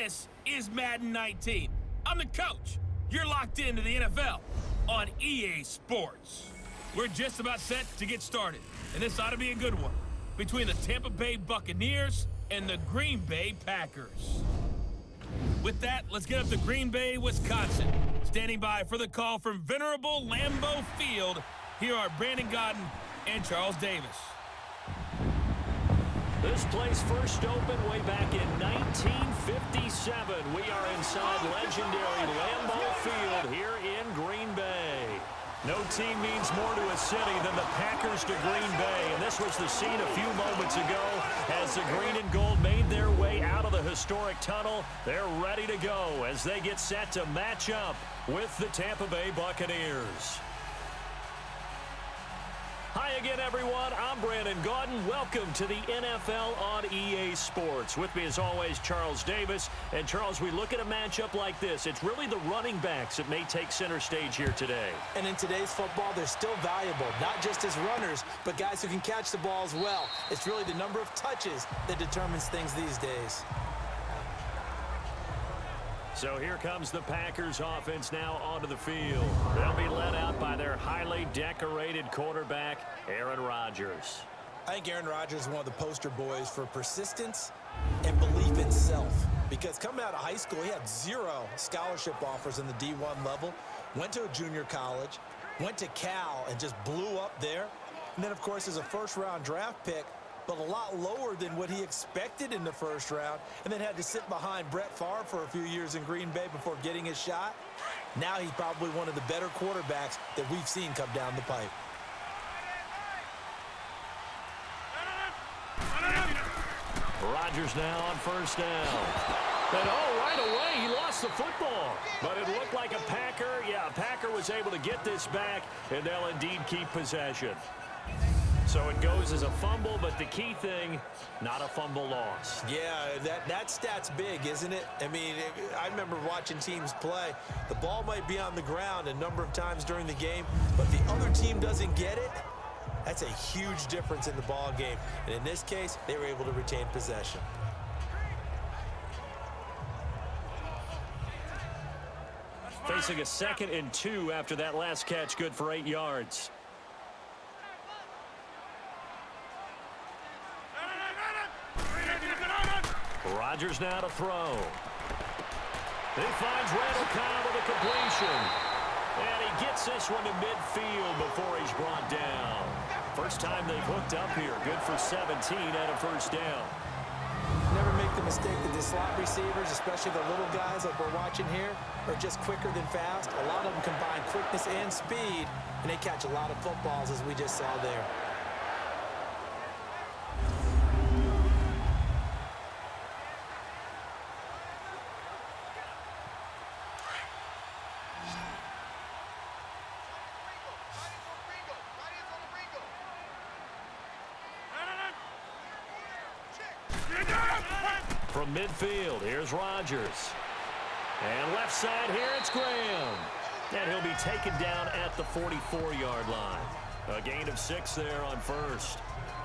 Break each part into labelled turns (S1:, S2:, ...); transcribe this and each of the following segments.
S1: This is Madden 19. I'm the coach. You're locked into the NFL on EA Sports. We're just about set to get started, and this ought to be a good one between the Tampa Bay Buccaneers and the Green Bay Packers. With that, let's get up to Green Bay, Wisconsin. Standing by for the call from venerable Lambeau Field, here are Brandon Godden and Charles Davis.
S2: This place first opened way back in 1957. We are inside legendary Lambeau Field here in Green Bay. No team means more to a city than the Packers to Green Bay, and this was the scene a few moments ago as the green and gold made their way out of the historic tunnel. They're ready to go as they get set to match up with the Tampa Bay Buccaneers. Hi again, everyone. I'm Brandon Godden. Welcome to the NFL on EA Sports. With me, as always, Charles Davis. And, Charles, we look at a matchup like this. It's really the running backs that may take center stage here today.
S3: And in today's football, they're still valuable, not just as runners, but guys who can catch the ball as well. It's really the number of touches that determines things these days.
S2: So here comes the Packers offense now onto the field. They'll be led out by their highly decorated quarterback, Aaron Rodgers.
S3: I think Aaron Rodgers is one of the poster boys for persistence and belief in self. Because coming out of high school, he had 0 scholarship offers in the D1 level, went to a junior college, went to Cal and just blew up there. And then, of course, as a first-round draft pick, but a lot lower than what he expected in the first round, and then had to sit behind Brett Favre for a few years in Green Bay before getting his shot. Now he's probably one of the better quarterbacks that we've seen come down the pipe.
S2: Rodgers now on first down. And right away, he lost the football. But it looked like a Packer was able to get this back, and they'll indeed keep possession. So it goes as a fumble, but the key thing, not a fumble loss.
S3: Yeah, that stat's big, isn't it? I mean, I remember watching teams play. The ball might be on the ground a number of times during the game, but the other team doesn't get it. That's a huge difference in the ball game. And in this case, they were able to retain possession.
S2: Facing a 2nd and 2 after that last catch, good for 8 yards. Rodgers now to throw. He finds Randall Cobb with a completion. And he gets this one to midfield before he's brought down. First time they've hooked up here. Good for 17 and a first down.
S3: Never make the mistake that the slot receivers, especially the little guys like we're watching here, are just quicker than fast. A lot of them combine quickness and speed, and they catch a lot of footballs, as we just saw there.
S2: From midfield, here's Rodgers. And left side here, it's Graham. And he'll be taken down at the 44-yard line. A gain of 6 there on first.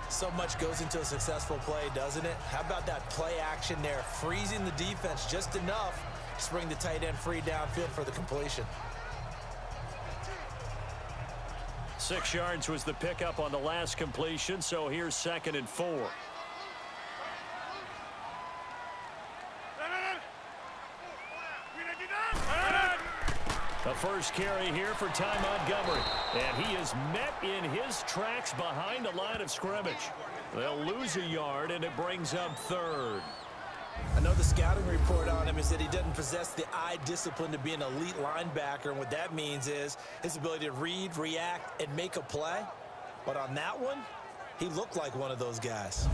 S3: So much goes into a successful play, doesn't it? How about that play action there, freezing the defense just enough to bring the tight end free downfield for the completion.
S2: 6 yards was the pickup on the last completion, so here's 2nd and 4. The first carry here for Ty Montgomery. And he is met in his tracks behind the line of scrimmage. They'll lose a yard, and it brings up 3rd.
S3: I know the scouting report on him is that he doesn't possess the eye discipline to be an elite linebacker. And what that means is his ability to read, react, and make a play. But on that one, he looked like one of those guys.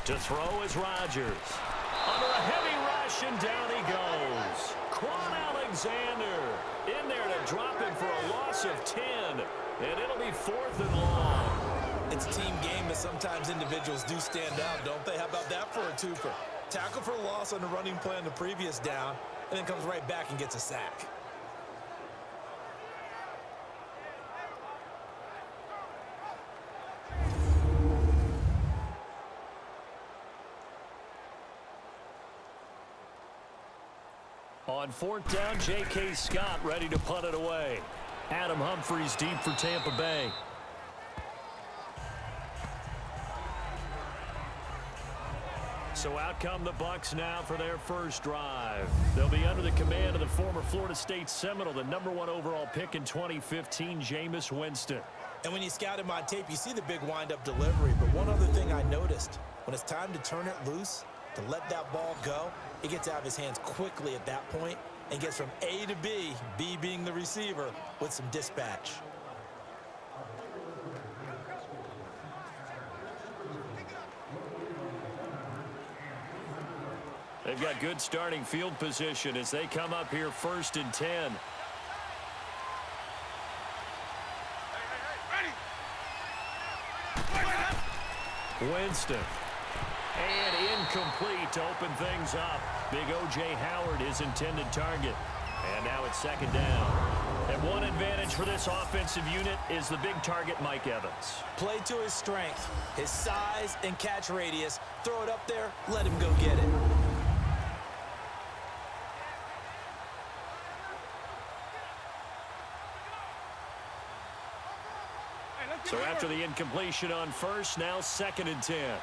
S2: To throw is Rodgers. Under a heavy rush, and down he goes. Quan Alexander in there to drop him for a loss of 10. And it'll be 4th and long.
S3: It's a team game, but sometimes individuals do stand out, don't they? How about that for a twofer? Tackle for loss on the running play on the previous down, and then comes right back and gets a sack.
S2: On fourth down, J.K. Scott ready to punt it away. Adam Humphries deep for Tampa Bay. So out come the Bucs now for their first drive. They'll be under the command of the former Florida State Seminole, the #1 overall pick in 2015, Jameis Winston.
S3: And when you scout him on tape, you see the big wind-up delivery. But one other thing I noticed, when it's time to turn it loose, to let that ball go, he gets out of his hands quickly at that point and gets from A to B, B being the receiver, with some dispatch.
S2: They've got good starting field position as they come up here 1st and 10. Winston. And incomplete to open things up. Big O.J. Howard, his intended target. And now it's 2nd down. And one advantage for this offensive unit is the big target, Mike Evans.
S3: Play to his strength, his size and catch radius. Throw it up there, let him go get it.
S2: So after the incompletion on first, now 2nd and 10.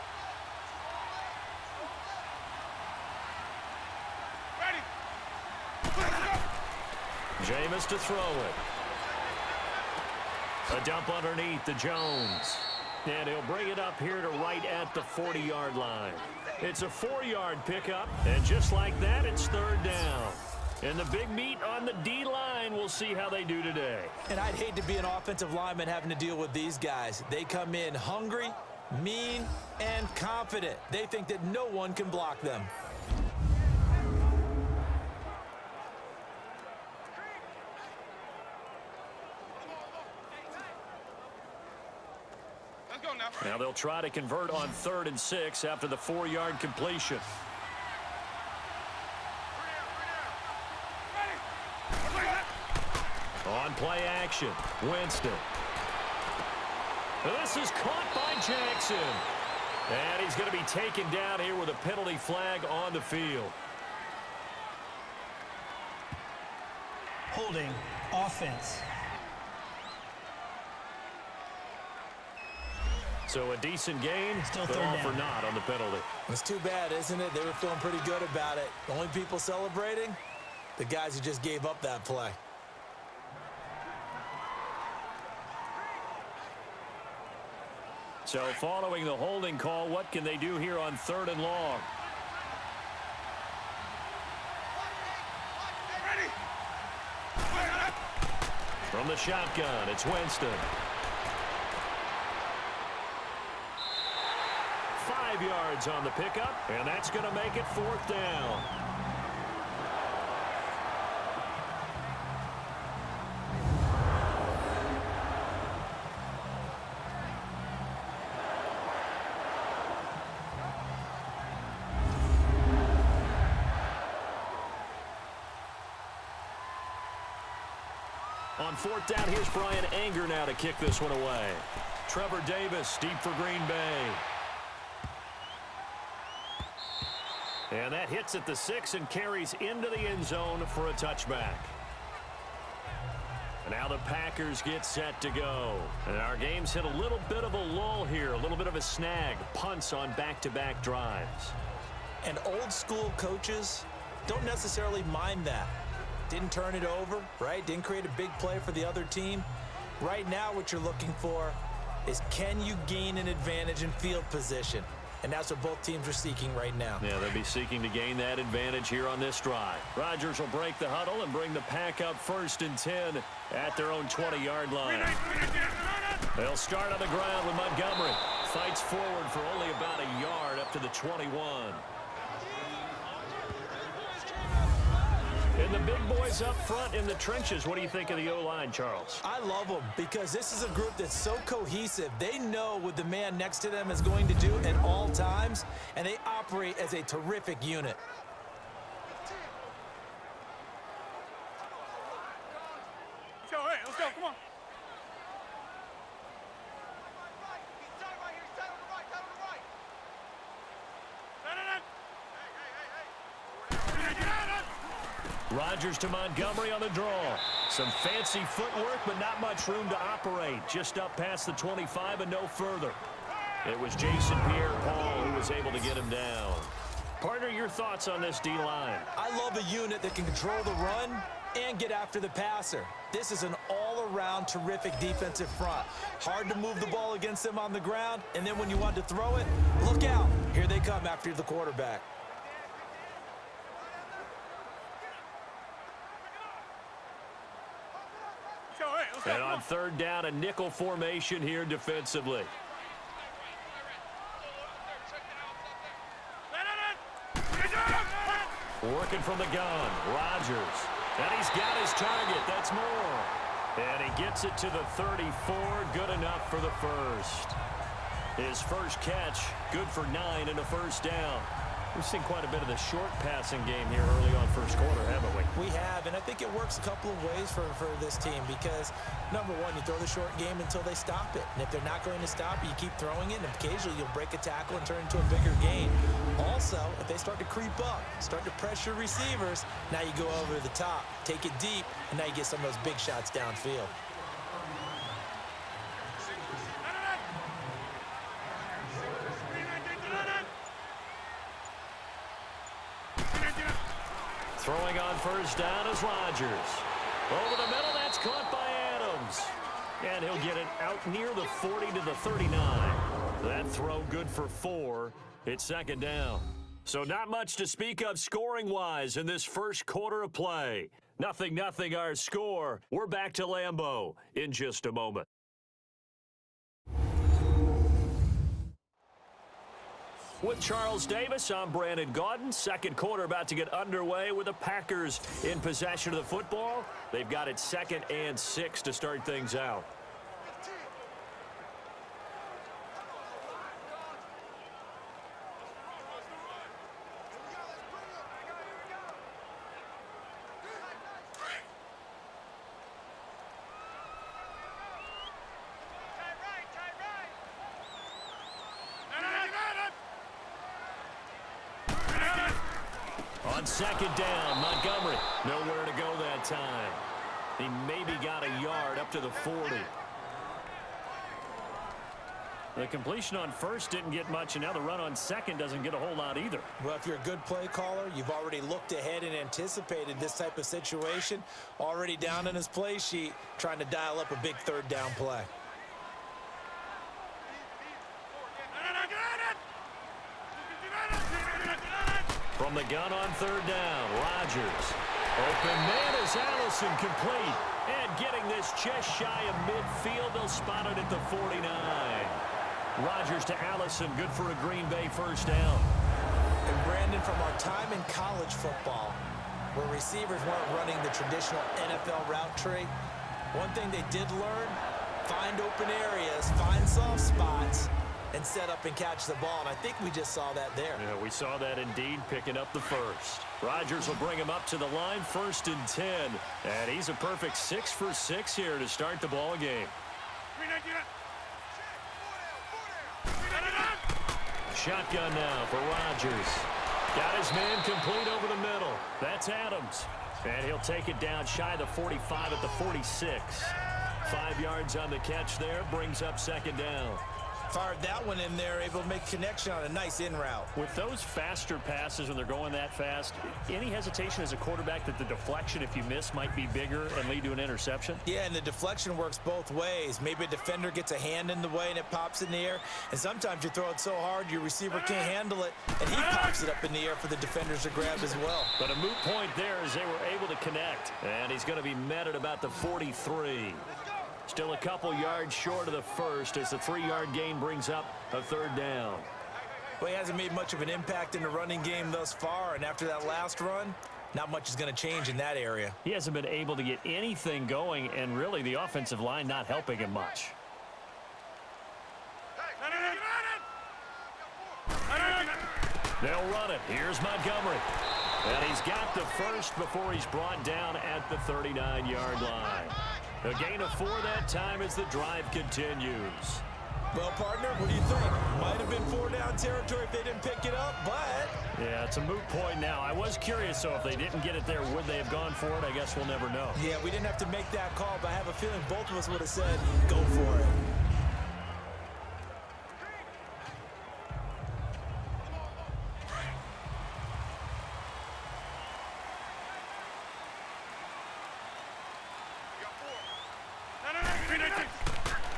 S2: Jameis to throw it. A dump underneath to Jones. And he'll bring it up here to right at the 40-yard line. It's a 4-yard pickup, and just like that, it's 3rd down. And the big meat on the D-line, we'll see how they do today.
S3: And I'd hate to be an offensive lineman having to deal with these guys. They come in hungry, mean, and confident. They think that no one can block them.
S2: Now they'll try to convert on 3rd and 6 after the 4-yard completion. On play action, Winston. This is caught by Jackson. And he's going to be taken down here with a penalty flag on the field.
S4: Holding offense.
S2: So a decent gain,
S4: Still
S2: but
S4: 3rd
S2: all
S4: down.
S2: for naught on the penalty.
S3: It's too bad, isn't it? They were feeling pretty good about it. The only people celebrating, the guys who just gave up that play.
S2: So following the holding call, what can they do here on 3rd and long? From the shotgun, it's Winston. 5 yards on the pickup, and that's going to make it 4th down. On 4th down, here's Brian Anger now to kick this one away. Trevor Davis deep for Green Bay. And that hits at the 6 and carries into the end zone for a touchback. And now the Packers get set to go. And our game's hit a little bit of a lull here, a little bit of a snag. Punts on back-to-back drives.
S3: And old school coaches don't necessarily mind that. Didn't turn it over, right? Didn't create a big play for the other team. Right now what you're looking for is, can you gain an advantage in field position? And that's what both teams are seeking right now.
S2: Yeah, they'll be seeking to gain that advantage here on this drive. Rodgers will break the huddle and bring the pack up 1st and 10 at their own 20-yard line. They'll start on the ground with Montgomery. Fights forward for only about a yard up to the 21. In the big boys up front in the trenches. What do you think of the O-line, Charles?
S3: I love them because this is a group that's so cohesive. They know what the man next to them is going to do at all times, and they operate as a terrific unit.
S4: Let's go, come on.
S2: Rodgers to Montgomery on the draw. Some fancy footwork, but not much room to operate. Just up past the 25 and no further. It was Jason Pierre-Paul who was able to get him down. Partner, your thoughts on this D-line?
S3: I love a unit that can control the run and get after the passer. This is an all-around terrific defensive front. Hard to move the ball against them on the ground, and then when you want to throw it, look out. Here they come after the quarterback.
S2: And on third down, a nickel formation here defensively. Working from the gun, Rodgers. And he's got his target. That's more. And he gets it to the 34. Good enough for the first. His first catch, good for 9 and a first down. We've seen quite a bit of the short passing game here early on first quarter, haven't we?
S3: We have, and I think it works a couple of ways for this team because, number one, you throw the short game until they stop it. And if they're not going to stop it, you keep throwing it, and occasionally you'll break a tackle and turn it into a bigger gain. Also, if they start to creep up, start to pressure receivers, now you go over the top, take it deep, and now you get some of those big shots downfield.
S2: Throwing on first down is Rodgers. Over the middle, that's caught by Adams. And he'll get it out near the 40 to the 39. That throw good for 4. It's second down. So not much to speak of scoring-wise in this first quarter of play. 0-0 our score. We're back to Lambeau in just a moment. With Charles Davis, I'm Brandon Gaudin. Second quarter about to get underway with the Packers in possession of the football. They've got it 2nd and 6 to start things out. On second down, Montgomery. Nowhere to go that time. He maybe got a yard up to the 40. The completion on first didn't get much, and now the run on second doesn't get a whole lot either.
S3: Well, if you're a good play caller, you've already looked ahead and anticipated this type of situation. Already down in his play sheet, trying to dial up a big third down play.
S2: From the gun on third down, Rodgers. Open man is Allison complete. And getting this just shy of midfield, they'll spot it at the 49. Rodgers to Allison, good for a Green Bay first down.
S3: And Brandon, from our time in college football, where receivers weren't running the traditional NFL route tree, one thing they did learn, find open areas, find soft spots, and set up and catch the ball. And I think we just saw that there.
S2: Yeah, we saw that indeed, picking up the first. Rodgers will bring him up to the line, 1st and 10. And he's a perfect 6 for 6 here to start the ball game. Shotgun now for Rodgers. Got his man complete over the middle. That's Adams. And he'll take it down shy of the 45 at the 46. 5 yards on the catch there, brings up second down.
S3: Fired that one in there, able to make connection on a nice in route.
S2: With those faster passes when they're going that fast, any hesitation as a quarterback that the deflection, if you miss, might be bigger and lead to an interception?
S3: Yeah, and the deflection works both ways. Maybe a defender gets a hand in the way and it pops in the air, and sometimes you throw it so hard your receiver can't handle it, and he pops it up in the air for the defenders to grab as well.
S2: But a moot point there as they were able to connect, and he's going to be met at about the 43. Still a couple yards short of the first as the 3-yard gain brings up a third down.
S3: Well, he hasn't made much of an impact in the running game thus far, and after that last run, not much is going to change in that area.
S2: He hasn't been able to get anything going, and really the offensive line not helping him much. They'll run it. Here's Montgomery. And he's got the first before he's brought down at the 39-yard line. A gain of 4 that time as the drive continues.
S3: Well, partner, what do you think? Might have been 4-down territory if they didn't pick it up, but...
S2: Yeah, it's a moot point now. I was curious, so if they didn't get it there, would they have gone for it? I guess we'll never know.
S3: Yeah, we didn't have to make that call, but I have a feeling both of us would have said, go for it.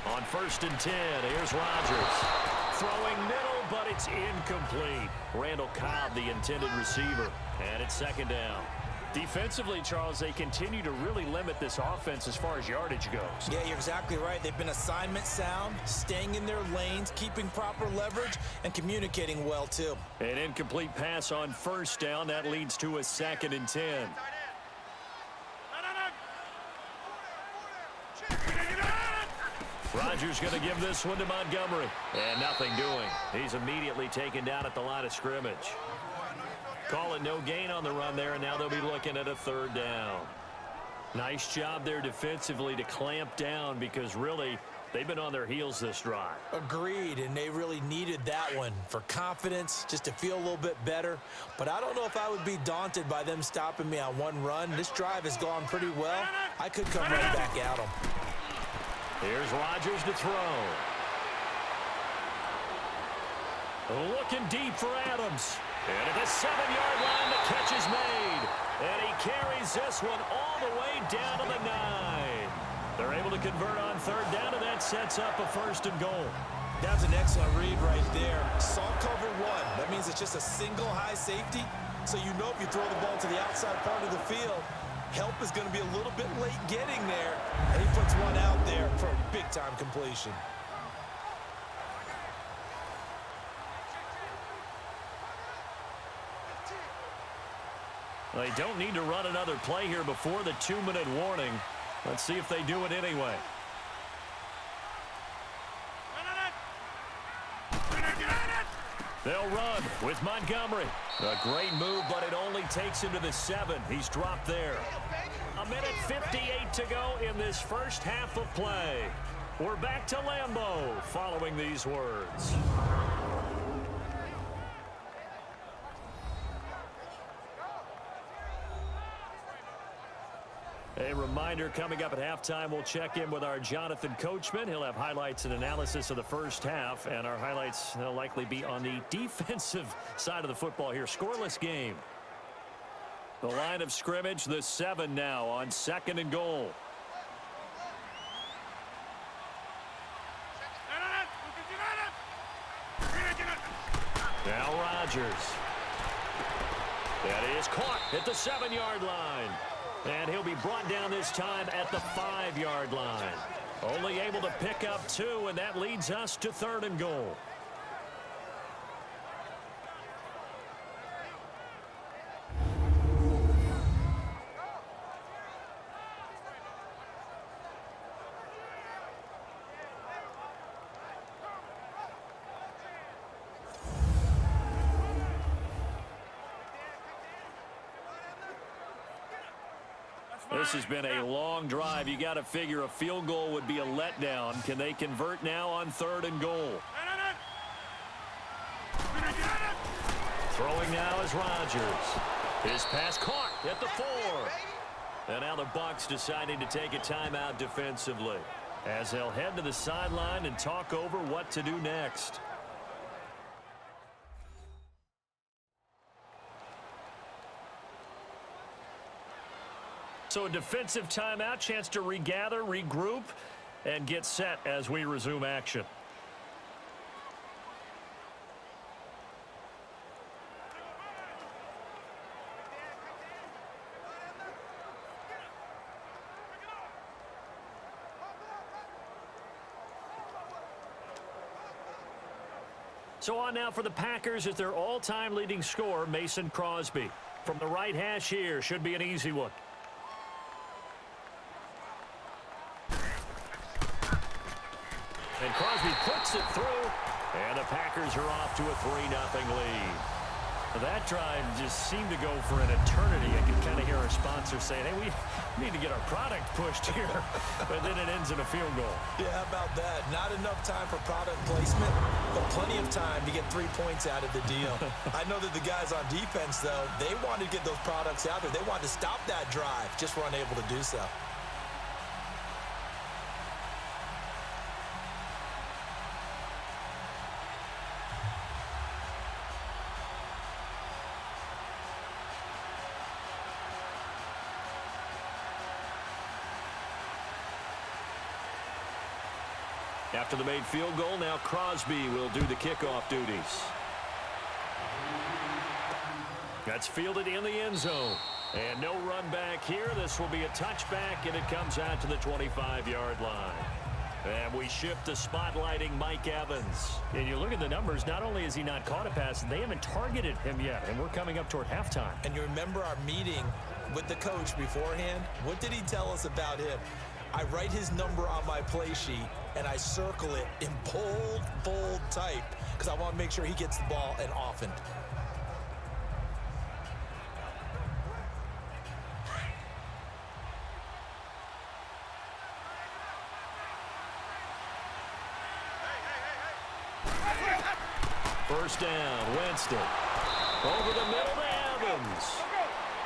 S2: On 1st and 10, here's Rodgers. Throwing middle, but it's incomplete. Randall Cobb, the intended receiver. And it's 2nd down. Defensively, Charles, they continue to really limit this offense as far as yardage goes.
S3: Yeah, you're exactly right. They've been assignment sound, staying in their lanes, keeping proper leverage, and communicating well, too.
S2: An incomplete pass on 1st down. That leads to a 2nd and 10. Rodgers going to give this one to Montgomery. And nothing doing. He's immediately taken down at the line of scrimmage. Call it no gain on the run there, and now they'll be looking at a 3rd down. Nice job there defensively to clamp down because really they've been on their heels this drive.
S3: Agreed, and they really needed that one for confidence, just to feel a little bit better. But I don't know if I would be daunted by them stopping me on one run. This drive has gone pretty well. I could come right back at them.
S2: Here's Rodgers to throw. Looking deep for Adams. And at the 7-yard line, the catch is made. And he carries this one all the way down to the 9. They're able to convert on 3rd down, and that sets up a 1st and goal.
S3: That's an excellent read right there. Saw cover 1. That means it's just a single high safety. So you know if you throw the ball to the outside part of the field, help is going to be a little bit late getting there, and he puts one out there for a big-time completion.
S2: They don't need to run another play here before the 2-minute warning. Let's see if they do it anyway. They'll run with Montgomery. A great move, but it only takes him to the 7. He's dropped there. 1:58 to go in this first half of play. We're back to Lambeau following these words. A reminder, coming up at halftime, we'll check in with our Jonathan Coachman. He'll have highlights and analysis of the first half, and our highlights will likely be on the defensive side of the football here. Scoreless game. The line of scrimmage, the 7 now on 2nd and goal. Now Rodgers. That is caught at the 7-yard line. And he'll be brought down this time at the 5-yard line. Only able to pick up 2, and that leads us to 3rd and goal. This has been a long drive. You got to figure a field goal would be a letdown. Can they convert now on 3rd and goal? Throwing now is Rodgers. His pass caught at the 4. And now the Bucs deciding to take a timeout defensively as they'll head to the sideline and talk over what to do next. So a defensive timeout, chance to regather, regroup, and get set as we resume action. So on now for the Packers is their all-time leading scorer, Mason Crosby. From the right hash here, should be an easy one. And Crosby puts it through, and the Packers are off to a 3-0 lead. That drive just seemed to go for an eternity. I could kind of hear our sponsor saying, hey, we need to get our product pushed here. But then it ends in a field goal.
S3: Yeah, how about that? Not enough time for product placement, but plenty of time to get 3 points out of the deal. I know that the guys on defense, though, they wanted to get those products out there. They wanted to stop that drive, just were unable to do so.
S2: After the made field goal, now Crosby will do the kickoff duties. That's fielded in the end zone. And no run back here. This will be a touchback, and it comes out to the 25-yard line. And we shift to spotlighting Mike Evans. And you look at the numbers, not only has he not caught a pass, they haven't targeted him yet, and we're coming up toward halftime.
S3: And you remember our meeting with the coach beforehand? What did he tell us about him? I write his number on my play sheet, and I circle it in bold type because I want to make sure he gets the ball and often.
S2: First down, Winston. Over the middle to Evans.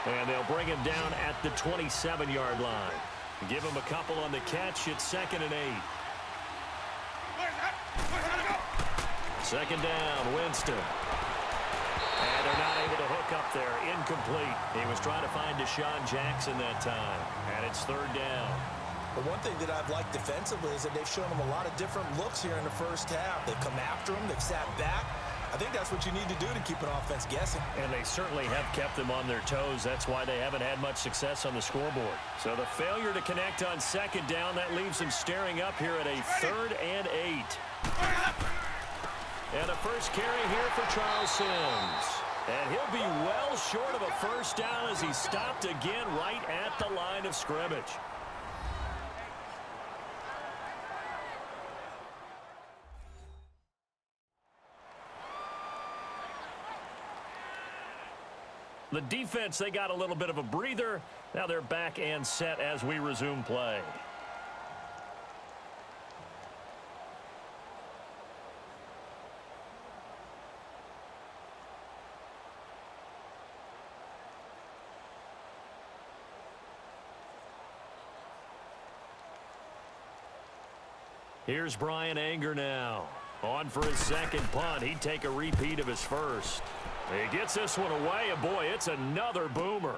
S2: And they'll bring him down at the 27-yard line. Give him a couple on the catch. It's 2nd and 8. Second down, Winston. And they're not able to hook up there. Incomplete. He was trying to find Deshaun Jackson that time. And it's 3rd down.
S3: But one thing that I've liked defensively is that they've shown him a lot of different looks here in the first half. They've come after him. They've sat back. I think that's what you need to do to keep an offense guessing.
S2: And they certainly have kept them on their toes. That's why they haven't had much success on the scoreboard. So the failure to connect on 2nd down, that leaves them staring up here at a 3rd and 8. And a first carry here for Charles Sims. And he'll be well short of a first down as he stopped again right at the line of scrimmage. The defense, they got a little bit of a breather. Now they're back and set as we resume play. Here's Brian Anger now. On for his second punt. He'd take a repeat of his first. He gets this one away, and boy, it's another boomer.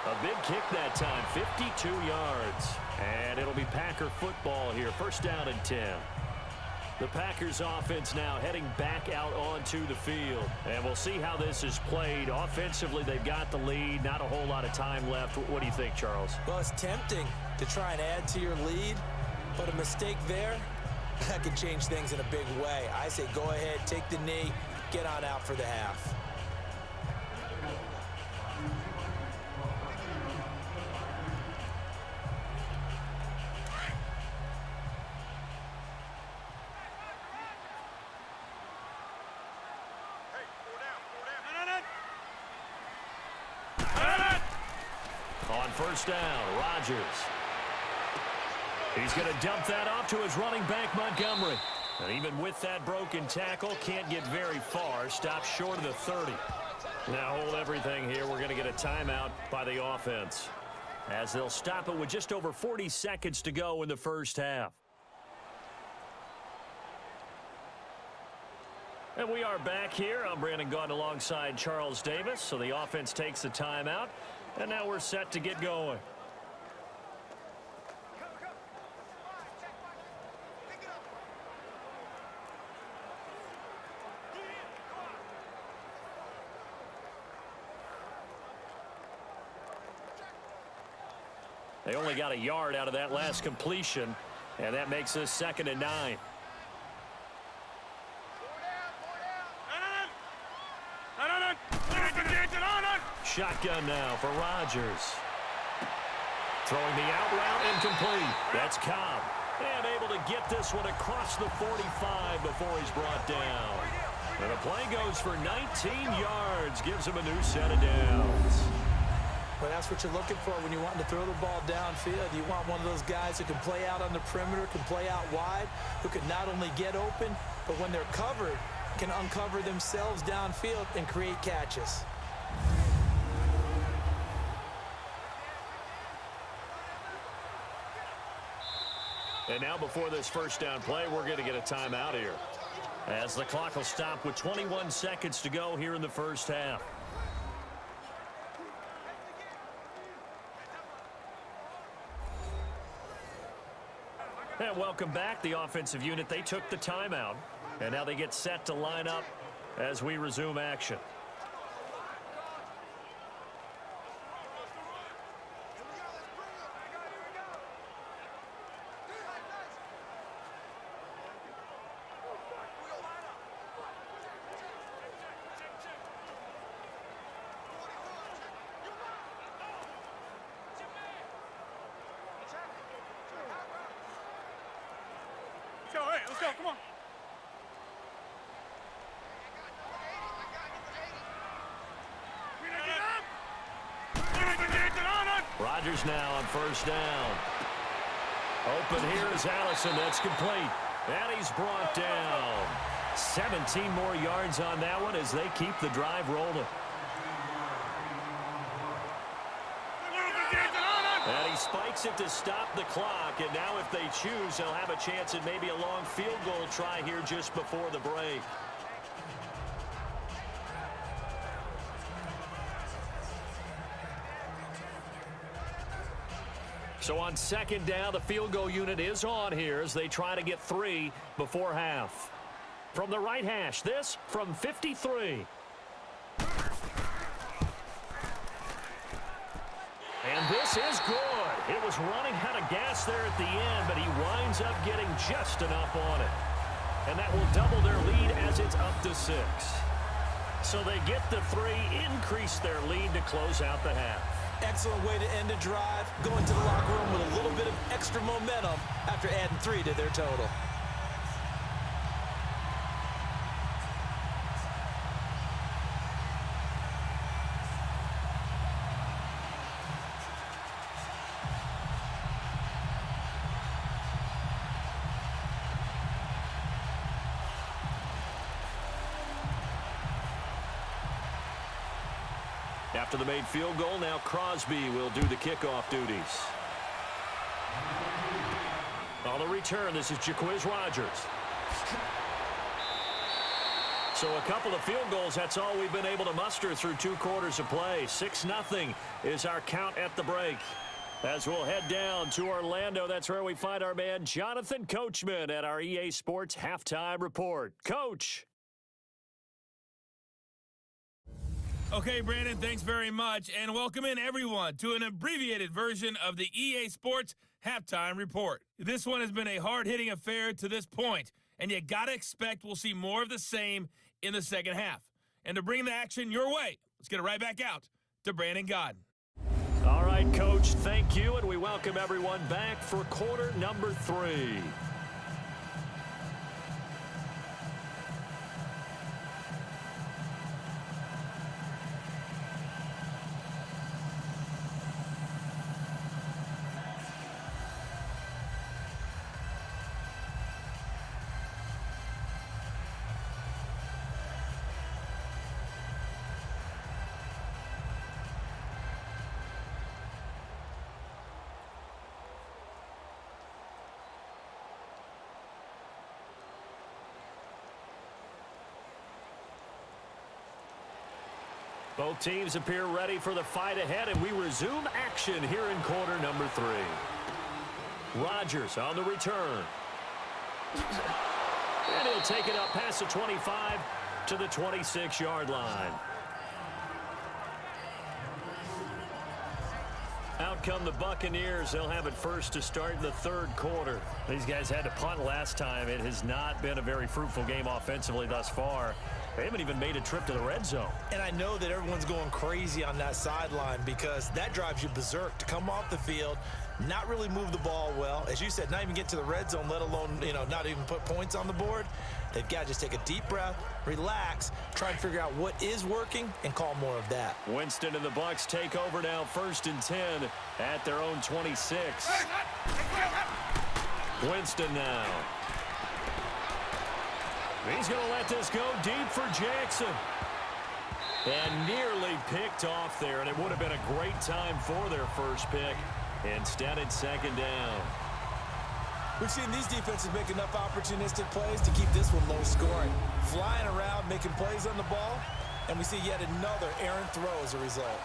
S2: A big kick that time, 52 yards. And it'll be Packer football here, 1st down and 10. The Packers offense now heading back out onto the field. And we'll see how this is played. Offensively, they've got the lead, not a whole lot of time left. What do you think, Charles?
S3: Well, it's tempting to try and add to your lead, but a mistake there, that could change things in a big way. I say go ahead, take the knee, get on out for the half.
S2: On 1st down, Rodgers. He's going to dump that off to his running back, Montgomery. And even with that broken tackle, can't get very far. Stops short of the 30. Now hold everything here. We're going to get a timeout by the offense, as they'll stop it with just over 40 seconds to go in the first half. And we are back here. I'm Brandon Gaudin alongside Charles Davis. So the offense takes the timeout, and now we're set to get going. They only got a yard out of that last completion, and that makes this 2nd and 9. shotgun now for Rodgers. Throwing the out route incomplete. That's Cobb. And able to get this one across the 45 before he's brought down. And the play goes for 19 yards. Gives him a new set of downs.
S3: Well, that's what you're looking for when you want to throw the ball downfield. You want one of those guys who can play out on the perimeter, can play out wide, who can not only get open, but when they're covered, can uncover themselves downfield and create catches.
S2: And now before this first down play, we're going to get a timeout here, as the clock will stop with 21 seconds to go here in the first half. And welcome back. The offensive unit, they took the timeout, and now they get set to line up as we resume action.
S4: Let's go, come on.
S2: Rodgers now on first down. Open here is Allison. That's complete. And he's brought down. 17 more yards on that one as they keep the drive rolling. And he spikes it to stop the clock. And now if they choose, they'll have a chance at maybe a long field goal try here just before the break. So on second down, the field goal unit is on here as they try to get 3 before half. From the right hash, this from 53. And this is good. It was running out of gas there at the end, but he winds up getting just enough on it. And that will double their lead as it's up to 6. So they get the 3, increase their lead to close out the half.
S3: Excellent way to end a drive, going to the locker room with a little bit of extra momentum after adding 3 to their total.
S2: After the made field goal, now Crosby will do the kickoff duties. On the return, this is Jaquiz Rodgers. So a couple of field goals, that's all we've been able to muster through 2 quarters of play. 6-0 is our count at the break. As we'll head down to Orlando, that's where we find our man Jonathan Coachman at our EA Sports Halftime Report. Coach.
S1: Okay, Brandon, thanks very much, and welcome in everyone to an abbreviated version of the EA Sports Halftime Report. This one has been a hard-hitting affair to this point, and you gotta expect we'll see more of the same in the second half. And to bring the action your way, let's get it right back out to Brandon Godden.
S2: All right, Coach, thank you, and we welcome everyone back for quarter number 3. Both teams appear ready for the fight ahead, and we resume action here in quarter number 3. Rodgers on the return. And he'll take it up past the 25 to the 26-yard line. Out come the Buccaneers. They'll have it first to start the third quarter. These guys had to punt last time. It has not been a very fruitful game offensively thus far. They haven't even made a trip to the red zone.
S3: And I know that everyone's going crazy on that sideline because that drives you berserk to come off the field, not really move the ball well. As you said, not even get to the red zone, let alone, not even put points on the board. They've got to just take a deep breath, relax, try and figure out what is working, and call more of that.
S2: Winston and the Bucs take over now, 1st and 10 at their own 26. Winston now. He's going to let this go deep for Jackson. And nearly picked off there, and it would have been a great time for their first pick. Instead, it's 2nd down.
S3: We've seen these defenses make enough opportunistic plays to keep this one low scoring. Flying around, making plays on the ball, and we see yet another errant throw as a result.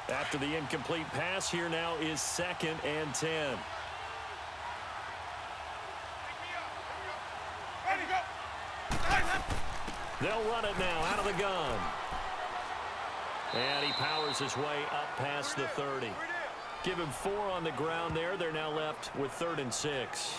S2: After the incomplete pass, here now is 2nd and 10. They'll run it now out of the gun. And he powers his way up past the 30. Give him 4 on the ground there. They're now left with 3rd and 6.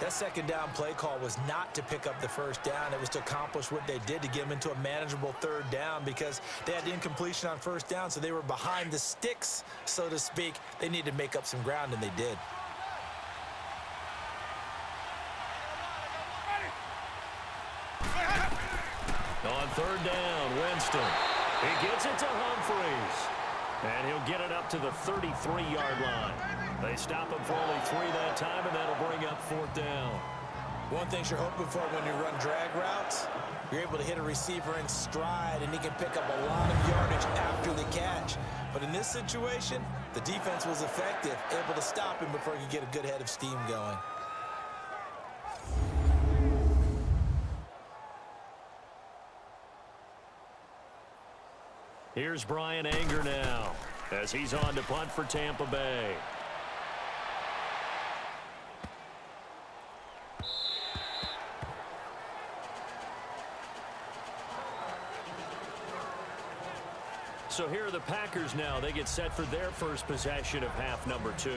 S3: That 2nd down play call was not to pick up the 1st down. It was to accomplish what they did to get them into a manageable 3rd down because they had the incompletion on 1st down, so they were behind the sticks, so to speak. They needed to make up some ground, and they did.
S2: On 3rd down, Winston. He gets it to Humphreys. And he'll get it up to the 33-yard line. They stop him for only 3 that time, and that'll bring up 4th down.
S3: One thing you're hoping for when you run drag routes, you're able to hit a receiver in stride, and he can pick up a lot of yardage after the catch. But in this situation, the defense was effective, able to stop him before he could get a good head of steam going.
S2: Here's Brian Anger now as he's on to punt for Tampa Bay. So here are the Packers now. They get set for their first possession of half number 2.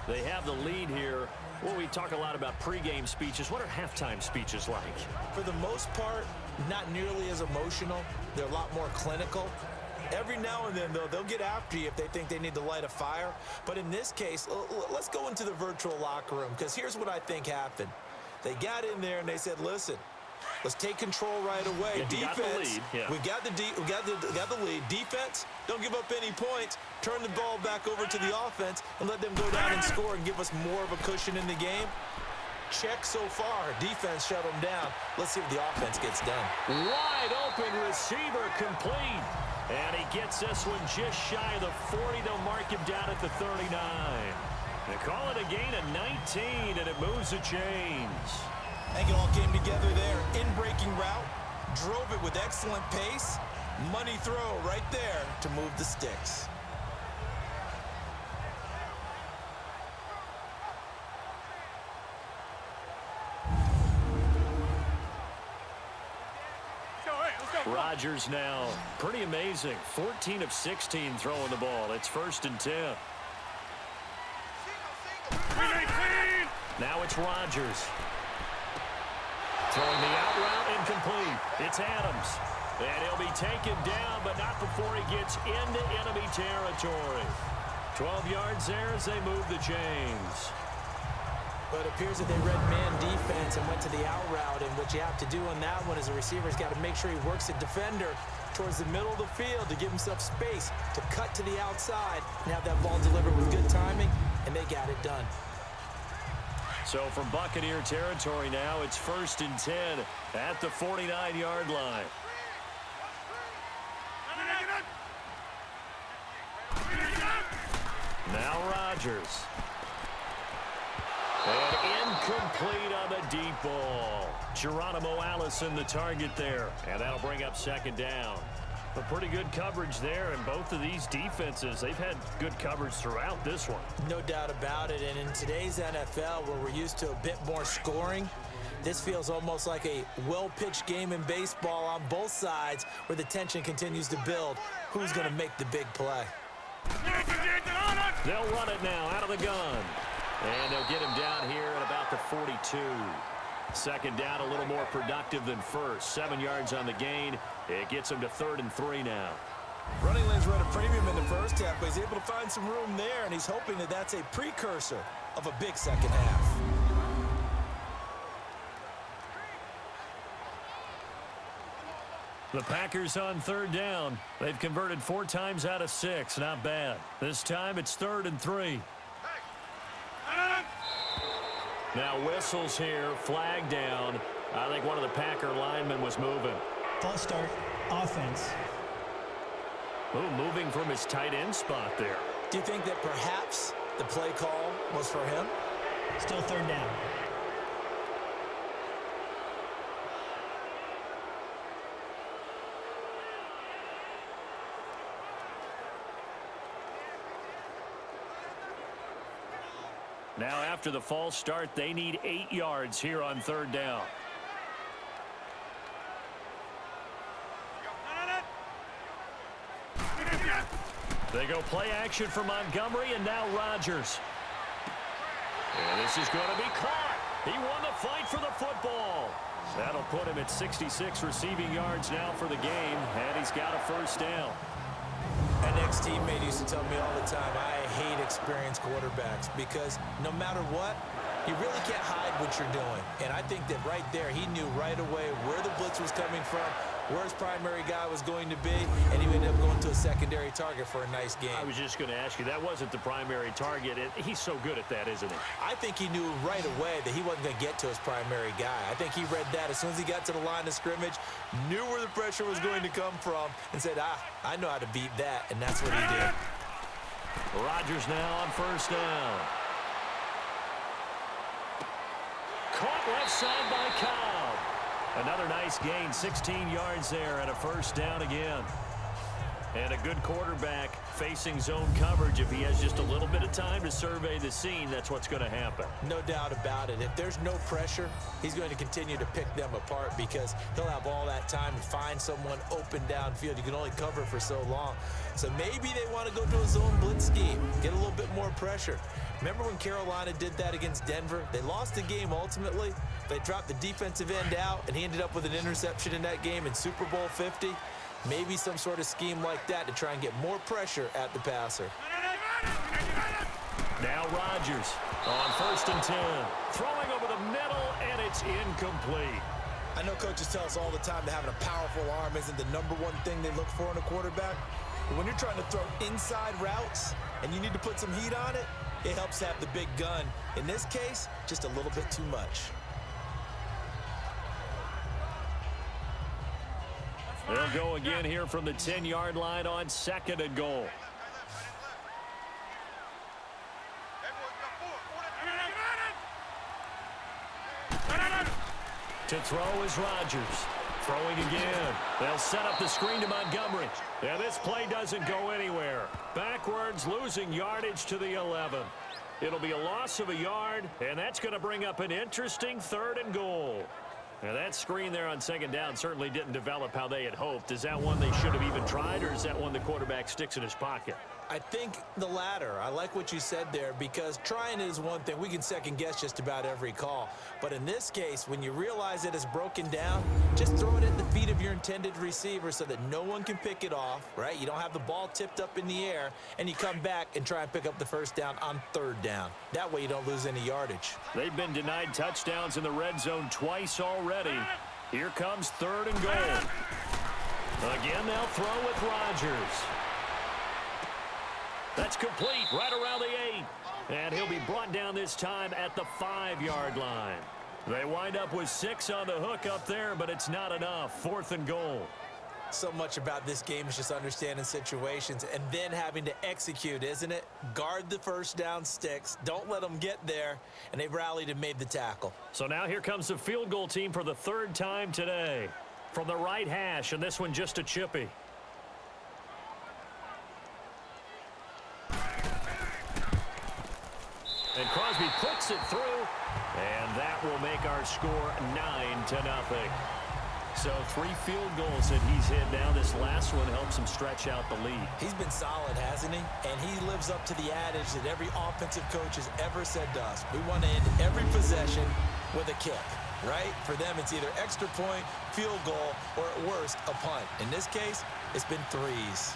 S2: They have the lead here. Well, we talk a lot about pregame speeches. What are halftime speeches like?
S3: For the most part, not nearly as emotional. They're a lot more clinical. Every now and then, though, they'll get after you if they think they need to light a fire. But in this case, let's go into the virtual locker room, because here's what I think happened. They got in there and they said, listen, let's take control right away.
S2: Yeah,
S3: defense, we got the lead. Defense, don't give up any points. Turn the ball back over to the offense and let them go down and score and give us more of a cushion in the game. Check so far. Defense shut them down. Let's see what the offense gets done.
S2: Wide open receiver complete. And he gets this one just shy of the 40. They'll mark him down at the 39. They call it a gain of 19, and it moves the chains.
S3: I think it all came together there. In-breaking route. Drove it with excellent pace. Money throw right there to move the sticks.
S2: Rodgers now, pretty amazing. 14 of 16 throwing the ball. It's 1st and 10. Now it's Rodgers. Throwing the out route incomplete. It's Adams. And he'll be taken down, but not before he gets into enemy territory. 12 yards there as they move the chains.
S3: But it appears that they read man defense and went to the out route, and what you have to do on that one is the receiver's got to make sure he works the defender towards the middle of the field to give himself space to cut to the outside and have that ball delivered with good timing, and they got it done.
S2: So from Buccaneer territory now, it's 1st and 10 at the 49-yard line. Now Rodgers. And incomplete on the deep ball. Geronimo Allison the target there. And that'll bring up 2nd down. But pretty good coverage there, and both of these defenses, they've had good coverage throughout this one.
S3: No doubt about it, and in today's NFL, where we're used to a bit more scoring, this feels almost like a well-pitched game in baseball on both sides, where the tension continues to build. Who's going to make the big play?
S2: They'll run it now out of the gun. And they'll get him down here at about the 42. Second down, a little more productive than first. 7 yards on the gain. It gets him to 3rd and 3 now.
S3: Running lanes were at a premium in the first half, but he's able to find some room there, and he's hoping that that's a precursor of a big second half.
S2: The Packers on 3rd down. They've converted 4 times out of 6. Not bad. This time it's 3rd and 3. Now whistles here, flag down. I think one of the Packer linemen was moving.
S5: False start, offense.
S2: Ooh, moving from his tight end spot there.
S3: Do you think that perhaps the play call was for him?
S5: Still 3rd down.
S2: Now after the false start, they need 8 yards here on 3rd down. They go play action for Montgomery, and now Rodgers. And this is going to be caught. He won the fight for the football. That'll put him at 66 receiving yards now for the game, and he's got a 1st down.
S3: An ex-teammate used to tell me all the time, I hate experienced quarterbacks because no matter what, you really can't hide what you're doing. And I think that right there, he knew right away where the blitz was coming from, where his primary guy was going to be, and he ended up going to a secondary target for a nice game.
S2: I was just going to ask you, that wasn't the primary target. He's so good at that, isn't he?
S3: I think he knew right away that he wasn't going to get to his primary guy. I think he read that as soon as he got to the line of scrimmage, knew where the pressure was going to come from, and said, I know how to beat that, and that's what he did.
S2: Rodgers now on 1st down. Caught left side by Cobb. Another nice gain, 16 yards there, and a 1st down again. And a good quarterback facing zone coverage. If he has just a little bit of time to survey the scene, that's what's going to happen.
S3: No doubt about it. If there's no pressure, he's going to continue to pick them apart because he'll have all that time to find someone open downfield. You can only cover for so long. So maybe they want to go to a zone blitz scheme, get a little bit more pressure. Remember when Carolina did that against Denver? They lost the game ultimately. They dropped the defensive end out, and he ended up with an interception in that game in Super Bowl 50. Maybe some sort of scheme like that to try and get more pressure at the passer.
S2: Now Rodgers on 1st and 10. Throwing over the middle, and it's incomplete.
S3: I know coaches tell us all the time that having a powerful arm isn't the #1 thing they look for in a quarterback. But when you're trying to throw inside routes and you need to put some heat on it, it helps have the big gun. In this case, just a little bit too much.
S2: They'll go again here from the 10-yard line on 2nd and goal. To throw is Rodgers. Throwing again. They'll set up the screen to Montgomery. And this play doesn't go anywhere. Backwards, losing yardage to the 11. It'll be a loss of a yard, and that's going to bring up an interesting 3rd and goal. Now, that screen there on 2nd down certainly didn't develop how they had hoped. Is that one they should have even tried, or is that one the quarterback sticks in his pocket?
S3: I think the latter. I like what you said there because trying is one thing. We can second guess just about every call. But in this case, when you realize it is broken down, just throw it at the feet of your intended receiver so that no one can pick it off, right? You don't have the ball tipped up in the air, and you come back and try and pick up the 1st down on 3rd down. That way you don't lose any yardage.
S2: They've been denied touchdowns in the red zone twice already. Here comes 3rd and goal. Again, they'll throw with Rodgers. That's complete right around the 8. And he'll be brought down this time at the 5-yard line. They wind up with 6 on the hook up there, but it's not enough. 4th and goal.
S3: So much about this game is just understanding situations and then having to execute, isn't it? Guard the 1st down sticks. Don't let them get there. And they rallied and made the tackle.
S2: So now here comes the field goal team for the 3rd time today. From the right hash, and this one just a chippy. And Crosby puts it through, and that will make our score 9-0. So 3 field goals that he's hit now. This last one helps him stretch out the lead.
S3: He's been solid, hasn't he? And he lives up to the adage that every offensive coach has ever said to us. We want to end every possession with a kick, right? For them, it's either extra point, field goal, or at worst, a punt. In this case, it's been threes.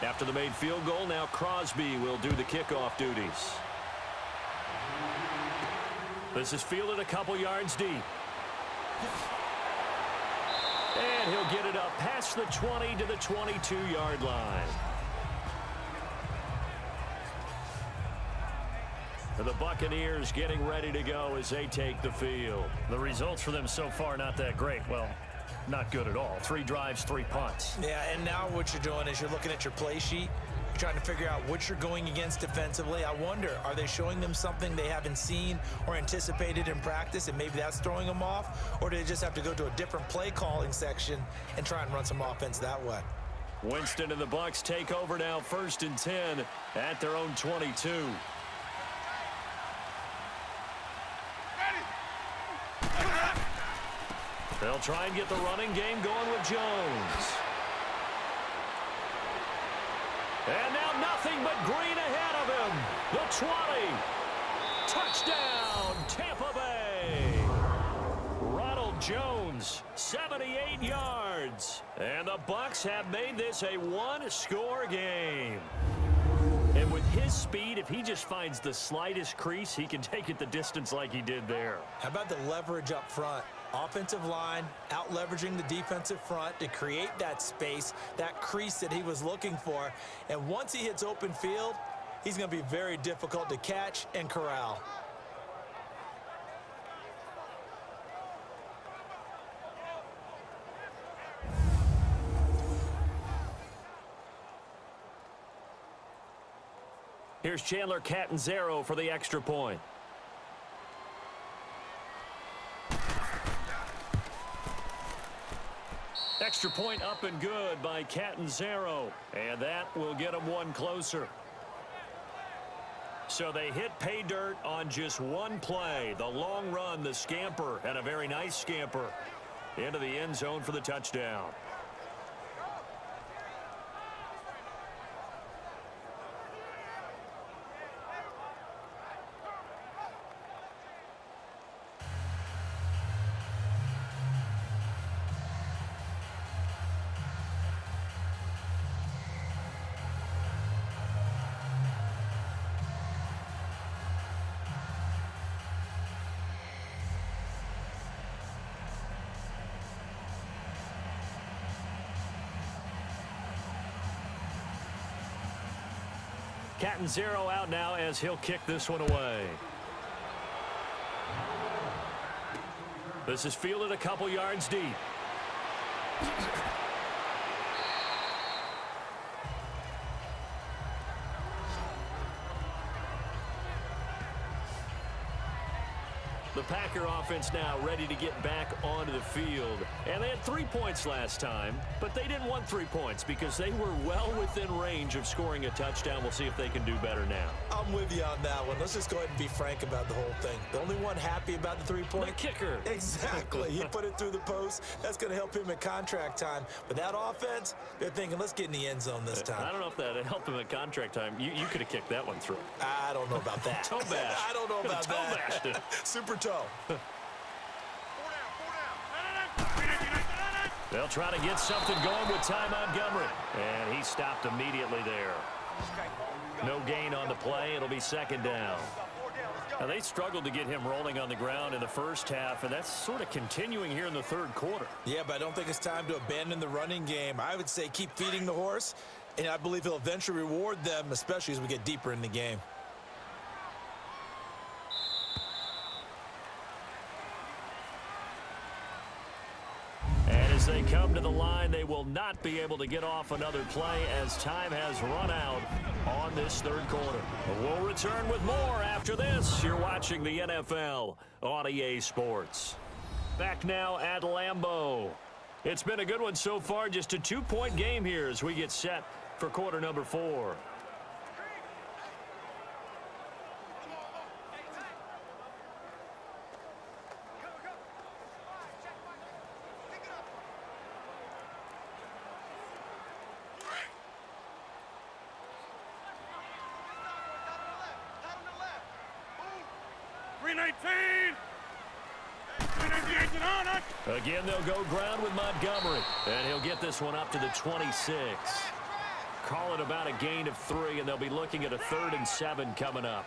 S2: After the made field goal, now Crosby will do the kickoff duties. This is fielded a couple yards deep. And he'll get it up past the 20 to the 22-yard line. The Buccaneers getting ready to go as they take the field.
S6: The results for them so far not that great. Well, not good at all. 3 drives, 3 punts.
S3: Yeah, and now what you're doing is you're looking at your play sheet. You're trying to figure out what you're going against defensively. I wonder, are they showing them something they haven't seen or anticipated in practice, and maybe that's throwing them off? Or do they just have to go to a different play calling section and try and run some offense that way?
S2: Winston and the Bucs take over now, 1st and 10 at their own 22. They'll try and get the running game going with Jones. And now nothing but green ahead of him. The 20. Touchdown, Tampa Bay. Ronald Jones, 78 yards. And the Bucs have made this a 1-score game. And with his speed, if he just finds the slightest crease, he can take it the distance like he did there.
S3: How about the leverage up front? Offensive line out leveraging the defensive front to create that space, that crease that he was looking for. And once he hits open field, he's going to be very difficult to catch and corral.
S2: Here's Chandler Catanzaro for the extra point. Extra point up and good by Catanzaro. And that will get him one closer. So they hit pay dirt on just one play. The long run, the scamper, and a very nice scamper into the end zone for the touchdown. Catanzaro out now as he'll kick this one away. This is fielded a couple yards deep. The Packer offense now ready to get back onto the field. And they had 3 points last time, but they didn't want 3 points because they were well within range of scoring a touchdown. We'll see if they can do better now.
S3: I'm with you on that one. Let's just go ahead and be frank about the whole thing. The only one happy about the 3-point?
S2: The kicker.
S3: Exactly. He put it through the post. That's going to help him at contract time. But that offense, they're thinking, let's get in the end zone this time.
S2: I don't know if that helped him at contract time. You could have kicked that one through.
S3: I don't know about that.
S2: Toe bash.
S3: I don't know about that.
S2: Toe bashed it.
S3: Super toe.
S2: They'll try to get something going with Ty Montgomery. And he stopped immediately there. No gain on the play. It'll be 2nd down. Now, they struggled to get him rolling on the ground in the first half, and that's sort of continuing here in the 3rd quarter.
S3: Yeah, but I don't think it's time to abandon the running game. I would say keep feeding the horse, and I believe he'll eventually reward them, especially as we get deeper in the game.
S2: As they come to the line, they will not be able to get off another play as time has run out on this 3rd quarter. We'll return with more after this. You're watching the NFL on EA Sports. Back now at Lambeau. It's been a good one so far. Just a 2-point game here as we get set for quarter number 4. Again, they'll go ground with Montgomery, and he'll get this one up to the 26. Call it about a gain of 3, and they'll be looking at a 3rd and 7 coming up.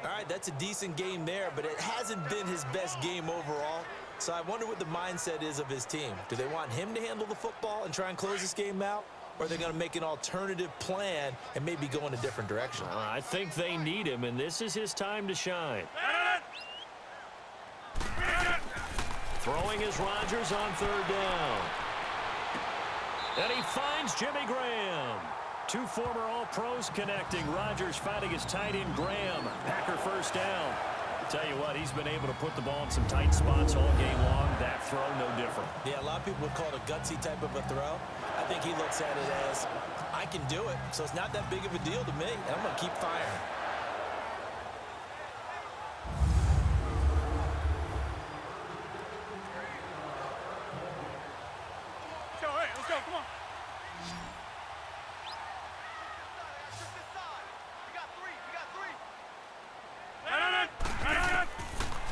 S3: All right, that's a decent game there, but it hasn't been his best game overall. So I wonder what the mindset is of his team. Do they want him to handle the football and try and close this game out? Or are they going to make an alternative plan and maybe go in a different direction?
S2: I think they need him, and this is his time to shine. Throwing is Rodgers on 3rd down. And he finds Jimmy Graham. 2 former All-Pros connecting. Rodgers fighting his tight end Graham. Packer 1st down. Tell you what, he's been able to put the ball in some tight spots all game long. That throw, no different.
S3: Yeah, a lot of people would call it a gutsy type of a throw. I think he looks at it as, I can do it, so it's not that big of a deal to me, and I'm going to keep firing.
S4: Let's go, come on.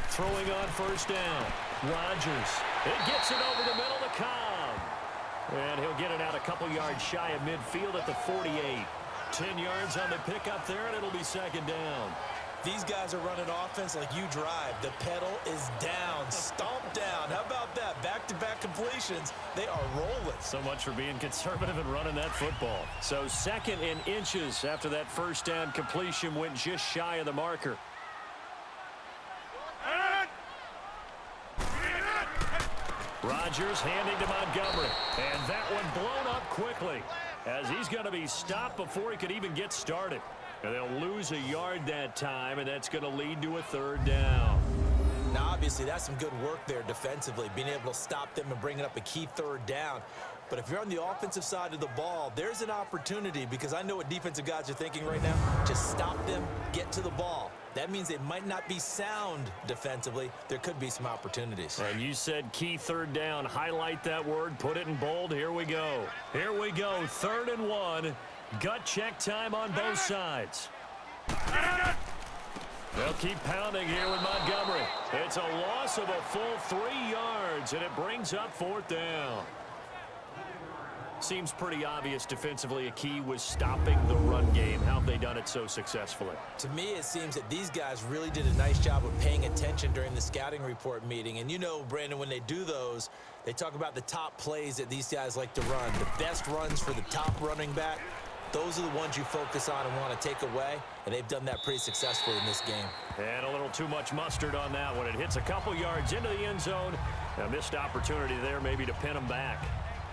S2: Throwing on 1st down. Rodgers. It gets it over the middle to Cobb. And he'll get it out a couple yards shy of midfield at the 48. 10 yards on the pickup there, and it'll be 2nd down.
S3: These guys are running offense like you drive. The pedal is down, stomped down. How about that? Back-to-back completions. They are rolling.
S2: So much for being conservative and running that football. So 2nd and inches after that 1st down completion went just shy of the marker. Rodgers handing to Montgomery. And that one blown up quickly as he's going to be stopped before he could even get started. And they'll lose a yard that time, and that's going to lead to a 3rd down.
S3: Now, obviously, that's some good work there defensively, being able to stop them and bringing up a key 3rd down. But if you're on the offensive side of the ball, there's an opportunity, because I know what defensive guys are thinking right now. Just stop them, get to the ball. That means they might not be sound defensively. There could be some opportunities.
S2: And you said key 3rd down. Highlight that word. Put it in bold. Here we go. Here we go. 3rd and 1. Gut check time on both sides. They'll keep pounding here with Montgomery. It's a loss of a full 3 yards, and it brings up 4th down. Seems pretty obvious defensively a key was stopping the run game. How have they done it so successfully?
S3: To me, it seems that these guys really did a nice job of paying attention during the scouting report meeting. And you know, Brandon, when they do those, they talk about the top plays that these guys like to run. The best runs for the top running back. Those are the ones you focus on and want to take away, and they've done that pretty successfully in this game.
S2: And a little too much mustard on that one. It hits a couple yards into the end zone. A missed opportunity there maybe to pin them back.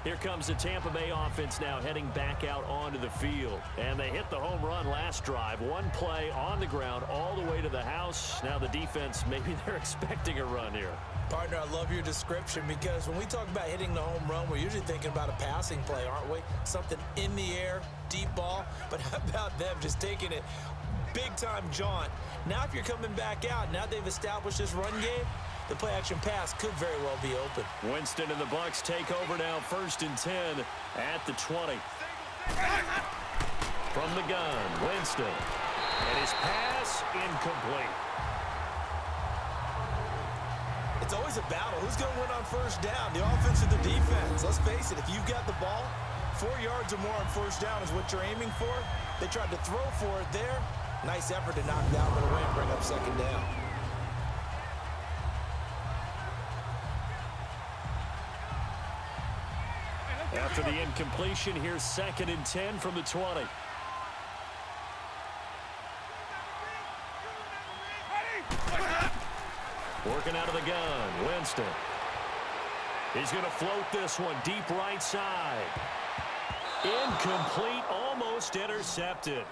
S2: Here comes the Tampa Bay offense now heading back out onto the field. And they hit the home run last drive. 1 play on the ground all the way to the house. Now the defense, maybe they're expecting a run here.
S3: Partner, I love your description, because when we talk about hitting the home run, we're usually thinking about a passing play, aren't we? Something in the air, deep ball. But how about them just taking it big-time jaunt? Now if you're coming back out, now they've established this run game, the play-action pass could very well be open.
S2: Winston and the Bucs take over now, 1st and 10 at the 20. From the gun, Winston. And his pass incomplete.
S3: It's always a battle. Who's going to win on 1st down, the offense or the defense? Let's face it, if you've got the ball, 4 yards or more on 1st down is what you're aiming for. They tried to throw for it there. Nice effort to knock that one away and bring up 2nd down.
S2: After the incompletion, here's 2nd and 10 from the 20. Working out of the gun, Winston. He's going to float this one deep right side. Incomplete, almost intercepted.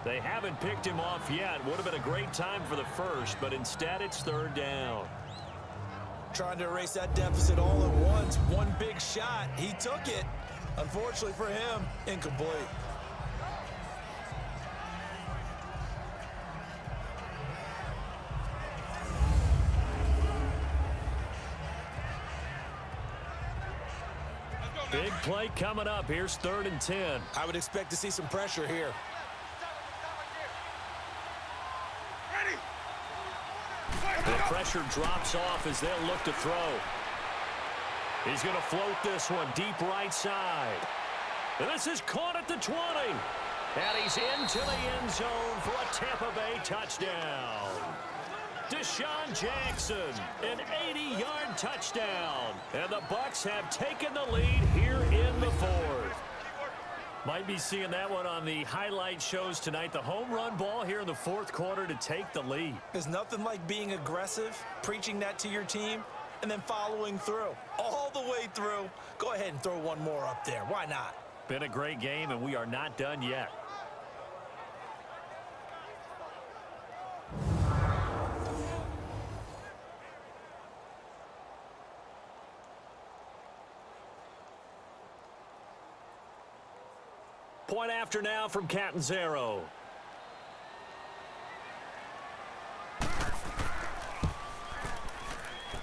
S2: They haven't picked him off yet. Would have been a great time for the first, but instead it's 3rd down.
S3: trying to erase that deficit all at once. One big shot. He took it. Unfortunately for him, incomplete.
S2: Big play coming up. Here's 3rd and 10.
S3: I would expect to see some pressure here.
S2: The pressure drops off as they'll look to throw. He's going to float this one deep right side. And this is caught at the 20. And he's into the end zone for a Tampa Bay touchdown. Deshaun Jackson, an 80-yard touchdown. And the Bucs have taken the lead here in the 4th. Might be seeing that one on the highlight shows tonight. The home run ball here in the 4th quarter to take the lead.
S3: There's nothing like being aggressive, preaching that to your team, and then following through. All the way through. Go ahead and throw one more up there. Why not?
S2: Been a great game, and we are not done yet. Point after now from Catanzaro.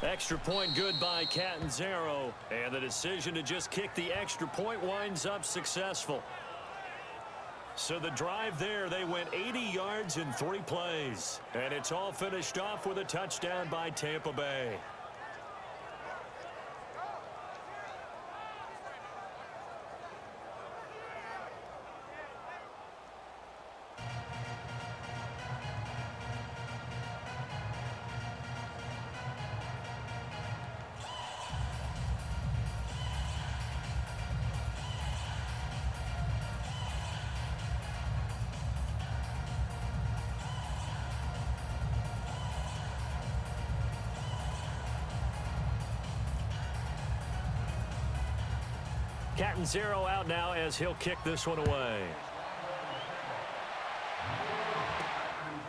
S2: Extra point good by Catanzaro. And the decision to just kick the extra point winds up successful. So the drive there, they went 80 yards in 3 plays. And it's all finished off with a touchdown by Tampa Bay. Catanzaro out now as he'll kick this one away.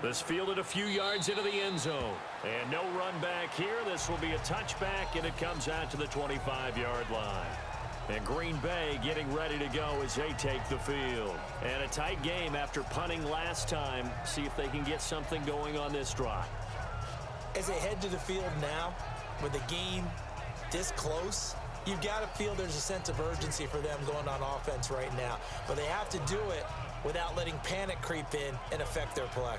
S2: This fielded a few yards into the end zone. And no run back here. This will be a touchback, and it comes out to the 25-yard line. And Green Bay getting ready to go as they take the field. And a tight game after punting last time. See if they can get something going on this drive.
S3: As they head to the field now, with the game this close, you've got to feel there's a sense of urgency for them going on offense right now. But they have to do it without letting panic creep in and affect their play.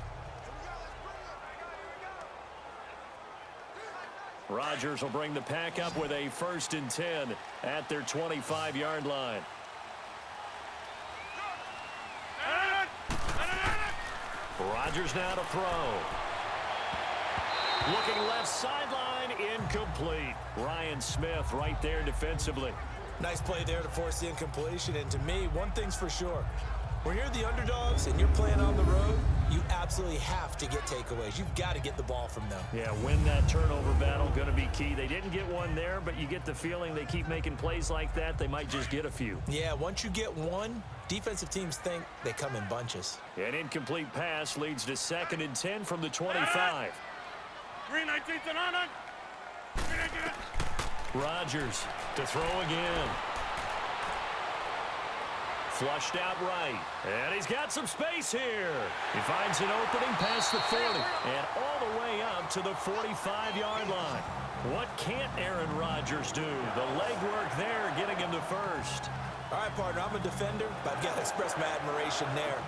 S2: Rodgers will bring the pack up with a 1st and 10 at their 25-yard line. Rodgers now to throw. Looking left sideline, incomplete. Ryan Smith right there defensively.
S3: Nice play there to force the incompletion. And to me, one thing's for sure. When you're the underdogs and you're playing on the road, you absolutely have to get takeaways. You've got to get the ball from them.
S2: Yeah, win that turnover battle, going to be key. They didn't get one there, but you get the feeling they keep making plays like that, they might just get a few.
S3: Yeah, once you get one, defensive teams think they come in bunches.
S2: An incomplete pass leads to 2nd and 10 from the 25. Rodgers to throw again. Flushed out right. And he's got some space here. He finds an opening past the 40 and all the way up to the 45-yard line. What can't Aaron Rodgers do? The legwork there getting him to 1st.
S3: All right, partner, I'm a defender, but I've got to express my admiration there.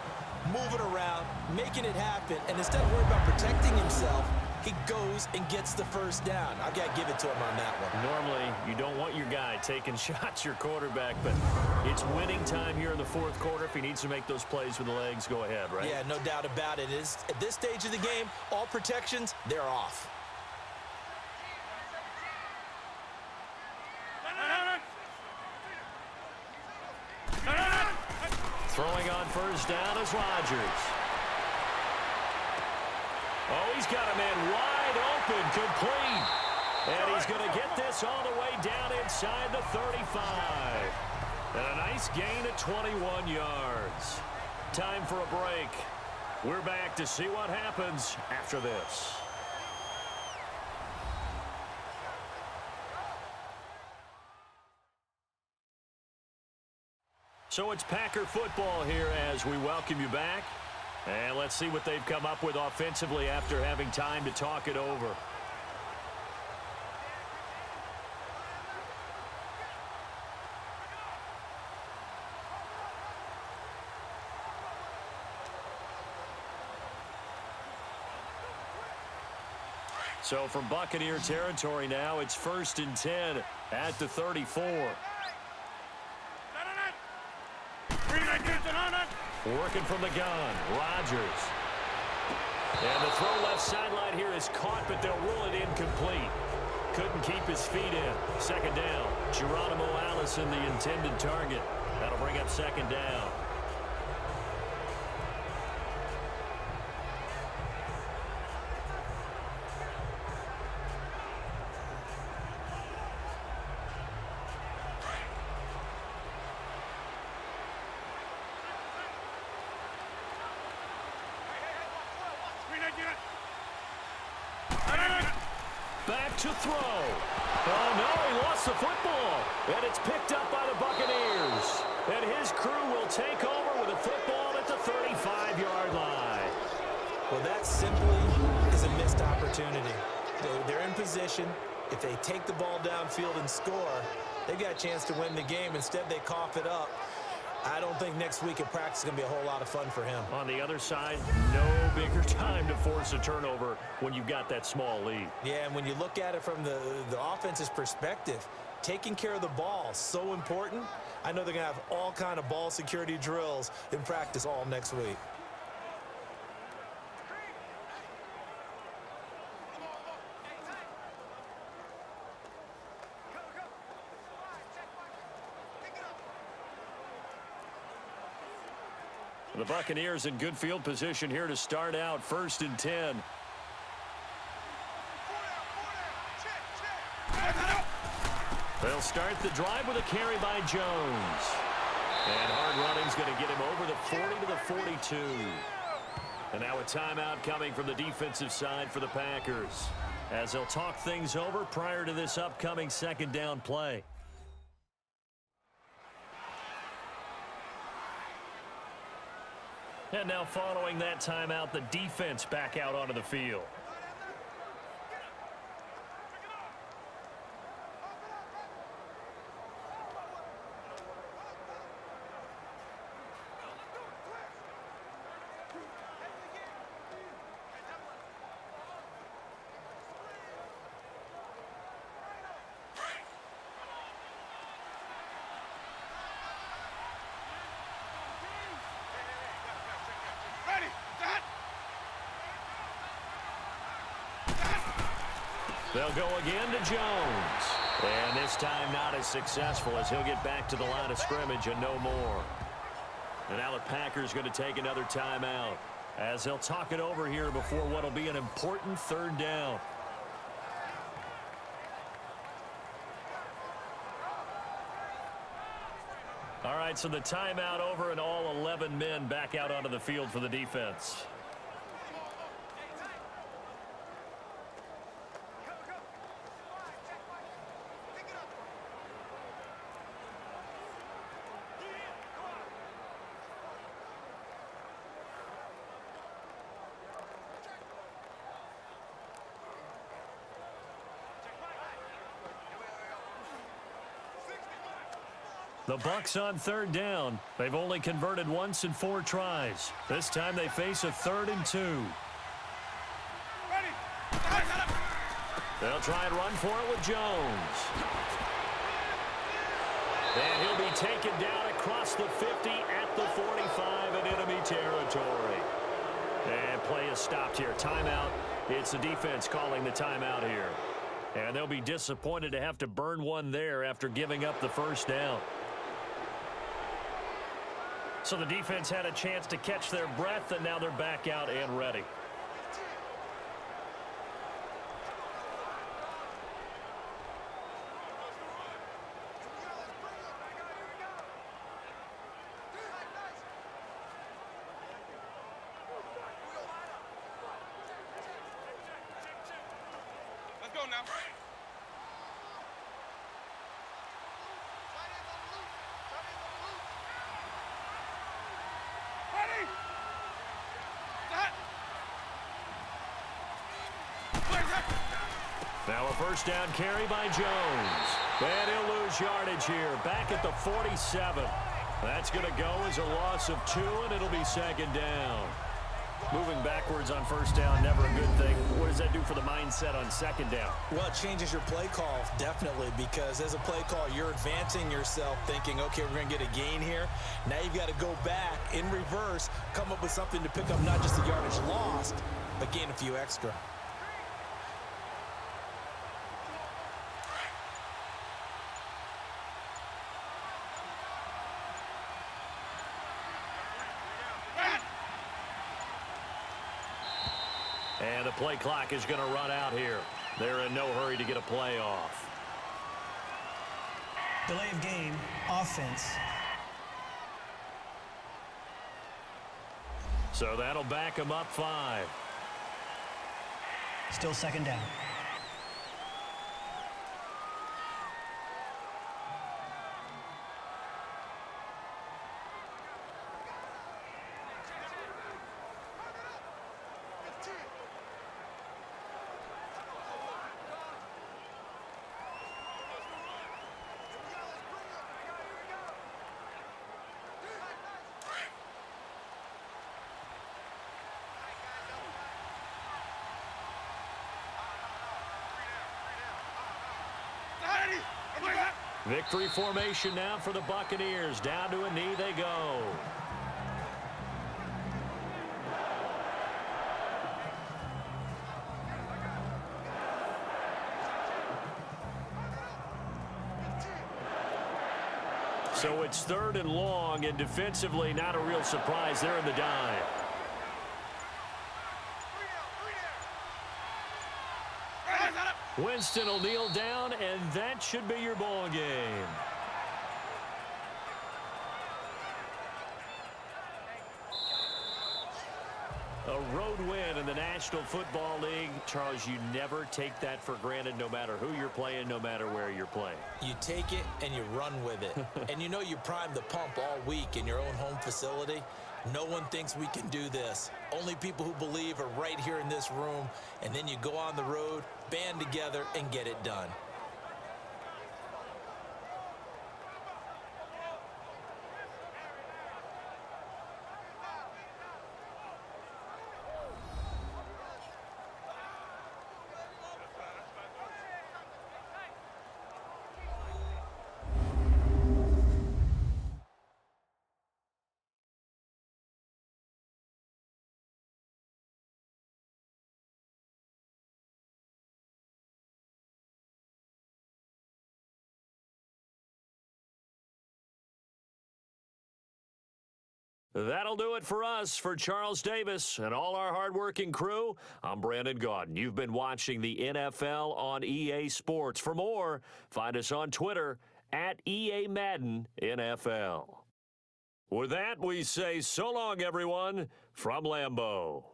S3: Moving around, making it happen, and instead of worrying about protecting himself, he goes and gets the 1st down. I've got to give it to him on that one.
S2: Normally, you don't want your guy taking shots, your quarterback, but it's winning time here in the 4th quarter. If he needs to make those plays with the legs, go ahead, right?
S3: Yeah, no doubt about it. At this stage of the game, all protections, they're off.
S2: Throwing on 1st down is Rodgers. Oh, he's got a man wide open, complete. And he's going to get this all the way down inside the 35. And a nice gain of 21 yards. Time for a break. We're back to see what happens after this. So it's Packer football here as we welcome you back. And let's see what they've come up with offensively after having time to talk it over. So from Buccaneer territory now, it's 1st and 10 at the 34. Working from the gun, Rodgers. And the throw left sideline here is caught, but they'll rule it incomplete. Couldn't keep his feet in. 2nd down. Geronimo Allison, the intended target. That'll bring up 2nd down. Back to throw. Oh, no, he lost the football. And it's picked up by the Buccaneers. And his crew will take over with a football at the 35-yard line.
S3: Well, that simply is a missed opportunity. They're in position. If they take the ball downfield and score, they've got a chance to win the game. Instead, they cough it up. I don't think next week at practice is going to be a whole lot of fun for him.
S2: On the other side, no bigger time to force a turnover when you've got that small lead.
S3: Yeah, and when you look at it from the offense's perspective, taking care of the ball is so important. I know they're going to have all kind of ball security drills in practice all next week.
S2: The Buccaneers in good field position here to start out 1st and 10. They'll start the drive with a carry by Jones. And hard running's going to get him over the 40 to the 42. And now a timeout coming from the defensive side for the Packers, as they'll talk things over prior to this upcoming 2nd down play. And now following that timeout, the defense back out onto the field. They'll go again to Jones. And this time not as successful, as he'll get back to the line of scrimmage and no more. And now the Packers going to take another timeout, as they'll talk it over here before what will be an important 3rd down. All right, so the timeout over and all 11 men back out onto the field for the defense. The Bucs on 3rd down. They've only converted once in 4 tries. This time they face a 3rd and 2. They'll try and run for it with Jones. And he'll be taken down across the 50 at the 45 in enemy territory. And play is stopped here. Timeout. It's the defense calling the timeout here. And they'll be disappointed to have to burn one there after giving up the 1st down. So the defense had a chance to catch their breath, and now they're back out and ready.
S4: Let's go now.
S2: Now a first down carry by Jones. And he'll lose yardage here. Back at the 47. That's going to go as a loss of 2, and it'll be second down. Moving backwards on first down, never a good thing. What does that do for the mindset on second down?
S3: Well, it changes your play call, definitely, because as a play call, you're advancing yourself thinking, okay, we're going to get a gain here. Now you've got to go back in reverse, come up with something to pick up not just the yardage lost, but gain a few extra.
S2: And the play clock is going to run out here. They're in no hurry to get a play off.
S5: Delay of game, offense.
S2: So that'll back them up 5.
S5: Still second down.
S2: Victory formation now for the Buccaneers. Down to a knee they go. So it's 3rd and long, and defensively not a real surprise. They're in the dive. Winston will kneel down, and that should be your ball game. A road win in the National Football League. Charles, you never take that for granted, no matter who you're playing, no matter where you're playing.
S3: You take it and you run with it. And you know you primed the pump all week in your own home facility. No one thinks we can do this. Only people who believe are right here in this room. And then you go on the road, band together, and get it done.
S2: That'll do it for us. For Charles Davis and all our hardworking crew, I'm Brandon Gaudin. You've been watching the NFL on EA Sports. For more, find us on Twitter at EA Madden NFL. With that, we say so long, everyone, from Lambeau.